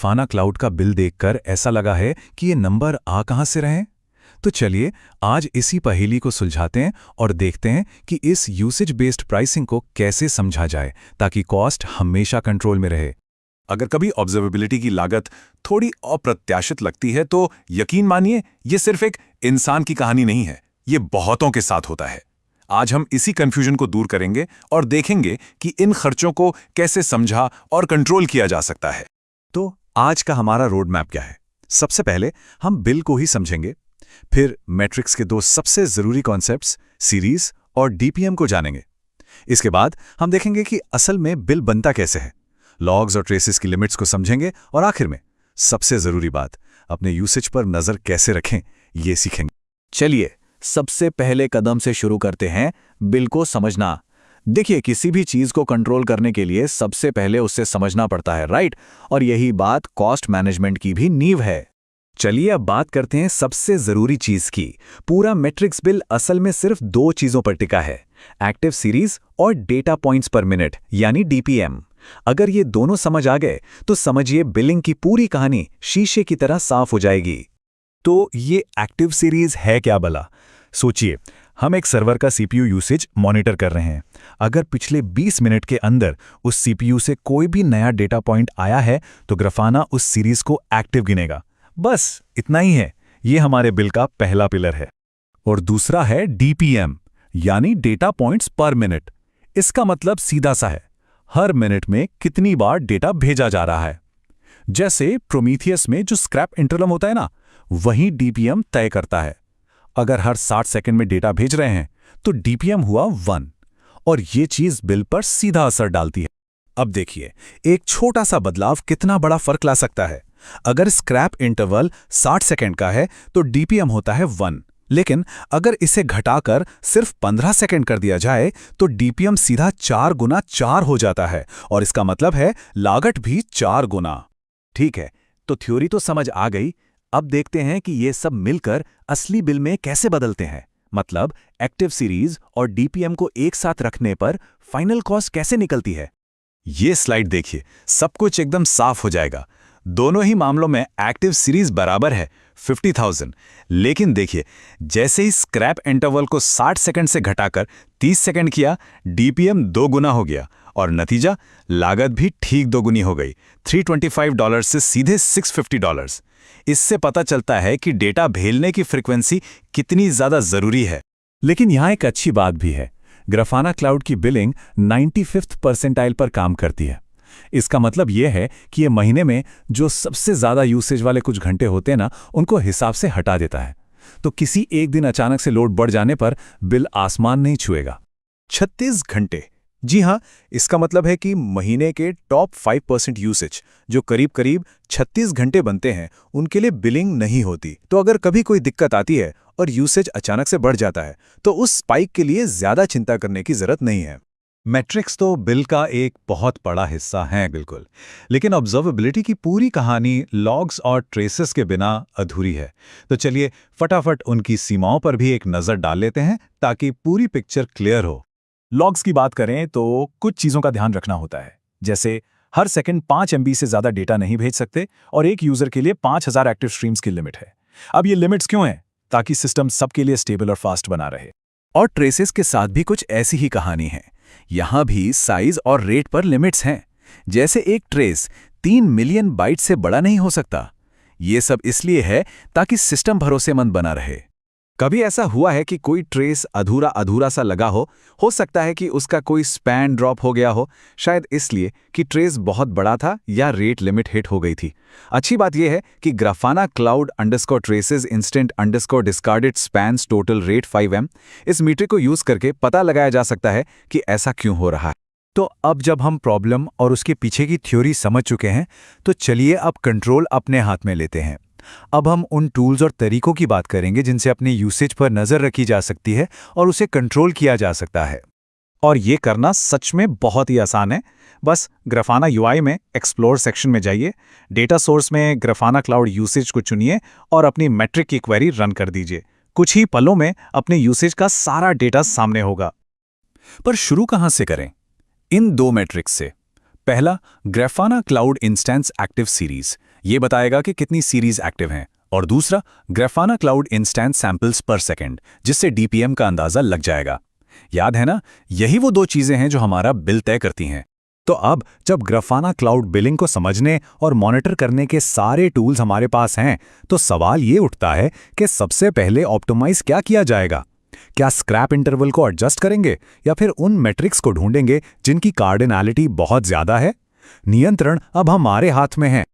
Grafana cloud का bill देखकर ऐसा लगा है कि ये नंबर आ कहां से रहे? तो चलिए आज इसी पहेली को सुलझाते हैं और देखते हैं कि इस यूसेज बेस्ड प्राइसिंग को कैसे समझा जाए ताकि कॉस्ट हमेशा कंट्रोल में रहे। अगर कभी ऑब्जर्वेबिलिटी की लागत थोड़ी अप्रत्याशित लगती है तो यकीन मानिए ये सिर्फ एक इंसान की कहानी नहीं है, ये बहुतों के साथ होता है। आज हम इसी कंफ्यूजन को दूर करेंगे और देखेंगे कि इन खर्चों को कैसे समझा और कंट्रोल किया जा सकता है। तो आज का हमारा रोड मैप क्या है? सबसे पहले हम बिल को ही समझेंगे, फिर मैट्रिक्स के दो सबसे जरूरी कॉन्सेप्ट्स सीरीज और डीपीएम को जानेंगे। इसके बाद हम देखेंगे कि असल में बिल बनता कैसे है, लॉग्स और ट्रेसेस की लिमिट्स को समझेंगे और आखिर में सबसे जरूरी बात, अपने यूसेज पर नजर कैसे रखें ये सीखेंगे। चलिए सबसे पहले कदम से शुरू करते हैं, बिल को समझना। देखिए, किसी भी चीज को कंट्रोल करने के लिए सबसे पहले उससे समझना पड़ता है, राइट? और यही बात कॉस्ट मैनेजमेंट की भी नींव है। चलिए अब बात करते हैं सबसे जरूरी चीज की। पूरा मैट्रिक्स बिल असल में सिर्फ दो चीजों पर टिका है, एक्टिव सीरीज और डेटा पॉइंट्स पर मिनट यानी डीपीएम। अगर ये दोनों समझ आ गए तो समझिए बिलिंग की पूरी कहानी शीशे की तरह साफ हो जाएगी। तो ये एक्टिव सीरीज है क्या भला? सोचिए, हम एक सर्वर का सीपीयू यूसेज मॉनिटर कर रहे हैं। अगर पिछले 20 मिनट के अंदर उस सीपीयू से कोई भी नया डेटा पॉइंट आया है तो ग्राफाना उस सीरीज को एक्टिव गिनेगा। बस इतना ही है, ये हमारे बिल का पहला पिलर है। और दूसरा है डीपीएम यानी डेटा पॉइंट्स पर मिनट। इसका मतलब सीधा सा है, हर मिनट में कितनी बार डेटा भेजा जा रहा है। जैसे प्रोमीथियस में जो स्क्रैप इंटरवल होता है ना, वही डीपीएम तय करता है। अगर हर 60 सेकंड में डेटा भेज रहे हैं तो डीपीएम हुआ 1 और ये चीज बिल पर सीधा असर डालती है। अब देखिए, एक छोटा सा बदलाव कितना बड़ा फर्क ला सकता है। अगर स्क्रैप इंटरवल 60 सेकंड का है तो डीपीएम होता है 1, लेकिन अगर इसे घटाकर सिर्फ 15 सेकंड कर दिया जाए तो डीपीएम सीधा 4 गुना 4 हो जाता है और इसका मतलब है लागत भी 4 गुना। ठीक है, तो थ्योरी तो समझ आ गई। अब देखते हैं कि ये सब मिलकर असली बिल में कैसे बदलते हैं। मतलब एक्टिव सीरीज और डीपीएम को एक साथ रखने पर फाइनल कॉस्ट कैसे निकलती है। ये स्लाइड देखिए, सब कुछ एकदम साफ हो जाएगा। दोनों ही मामलों में एक्टिव सीरीज बराबर है 50,000, लेकिन देखिए जैसे ही स्क्रैप इंटरवल को 60 सेकंड से घटाकर 30 सेकंड किया, डीपीएम 2 गुना हो गया और नतीजा लागत भी ठीक 2 गुनी हो गई, $325 से सीधे $650। इससे पता चलता है कि डेटा भेजने की फ्रीक्वेंसी कितनी ज्यादा जरूरी है। लेकिन यहाँ एक अच्छी बात भी है, ग्राफाना क्लाउड की बिलिंग 95th परसेंटाइल पर काम करती है। इसका मतलब यह है कि ये महीने में जो सबसे ज्यादा यूसेज वाले कुछ घंटे होते हैं ना, उनको हिसाब से हटा देता है। तो किसी एक दिन अचानक से लोड बढ़ जाने पर बिल आसमान नहीं छुएगा। 36 घंटे, जी हाँ, इसका मतलब है कि महीने के टॉप 5% यूसेज जो करीब करीब 36 घंटे बनते हैं, उनके लिए बिलिंग नहीं होती। तो अगर कभी कोई दिक्कत आती है और यूसेज अचानक से बढ़ जाता है तो उस स्पाइक के लिए ज्यादा चिंता करने की जरूरत नहीं है। मैट्रिक्स तो बिल का एक बहुत बड़ा हिस्सा है बिल्कुल, लेकिन ऑब्जर्वेबिलिटी की पूरी कहानी लॉग्स और ट्रेसेस के बिना अधूरी है। तो चलिए फटाफट उनकी सीमाओं पर भी एक नज़र डाल लेते हैं ताकि पूरी पिक्चर क्लियर हो। लॉग्स की बात करें तो कुछ चीज़ों का ध्यान रखना होता है, जैसे हर सेकंड 5 MB से ज़्यादा डेटा नहीं भेज सकते और एक यूज़र के लिए 5000 एक्टिव स्ट्रीम्स की लिमिट है। अब ये लिमिट्स क्यों हैं? ताकि सिस्टम सबके लिए स्टेबल और फास्ट बना रहे। और ट्रेसेस के साथ भी कुछ ऐसी ही कहानी है। यहाँ भी साइज और रेट पर लिमिट्स हैं। जैसे एक ट्रेस 3 मिलियन बाइट से बड़ा नहीं हो सकता। ये सब इसलिए है ताकि सिस्टम भरोसेमंद बना रहे। कभी ऐसा हुआ है कि कोई ट्रेस अधूरा अधूरा सा लगा हो सकता है कि उसका कोई स्पैन ड्रॉप हो गया हो, शायद इसलिए कि ट्रेस बहुत बड़ा था या रेट लिमिट हिट हो गई थी। अच्छी बात यह है कि Grafana cloud underscore traces instant underscore discarded spans total rate 5M, इस मीट्रिक को यूज करके पता लगाया जा सकता है कि ऐसा क्यों हो रहा है। तो अब जब हम प्रॉब्लम और उसके पीछे की थ्योरी समझ चुके हैं तो चलिए अब कंट्रोल अपने हाथ में लेते हैं। अब हम उन टूल्स और तरीकों की बात करेंगे जिनसे अपने यूसेज पर नज़र रखी जा सकती है और उसे कंट्रोल किया जा सकता है। और ये करना सच में बहुत ही आसान है। बस ग्राफाना यूआई में एक्सप्लोर सेक्शन में जाइए, डेटा सोर्स में ग्राफाना क्लाउड यूसेज को चुनिए और अपनी मैट्रिक की क्वेरी रन कर दीजिए। कुछ ही पलों में अपने यूसेज का सारा डेटा सामने होगा। पर शुरू कहाँ से करें? इन 2 मैट्रिक्स से। पहला, Grafana cloud instance active series ये बताएगा कि कितनी सीरीज एक्टिव हैं। और दूसरा, ग्राफाना क्लाउड इंस्टेंस सैंपल्स पर सेकंड, जिससे डीपीएम का अंदाजा लग जाएगा। याद है ना, यही वो दो चीजें हैं जो हमारा बिल तय करती हैं। तो अब जब ग्राफाना क्लाउड बिलिंग को समझने और मॉनिटर करने के सारे टूल्स हमारे पास हैं, तो सवाल ये उठता है कि सबसे पहले ऑप्टिमाइज क्या किया जाएगा? क्या स्क्रैप इंटरवल को एडजस्ट करेंगे या फिर उन मैट्रिक्स को ढूंढेंगे जिनकी कार्डिनैलिटी बहुत ज्यादा है? नियंत्रण अब हमारे हाथ में है।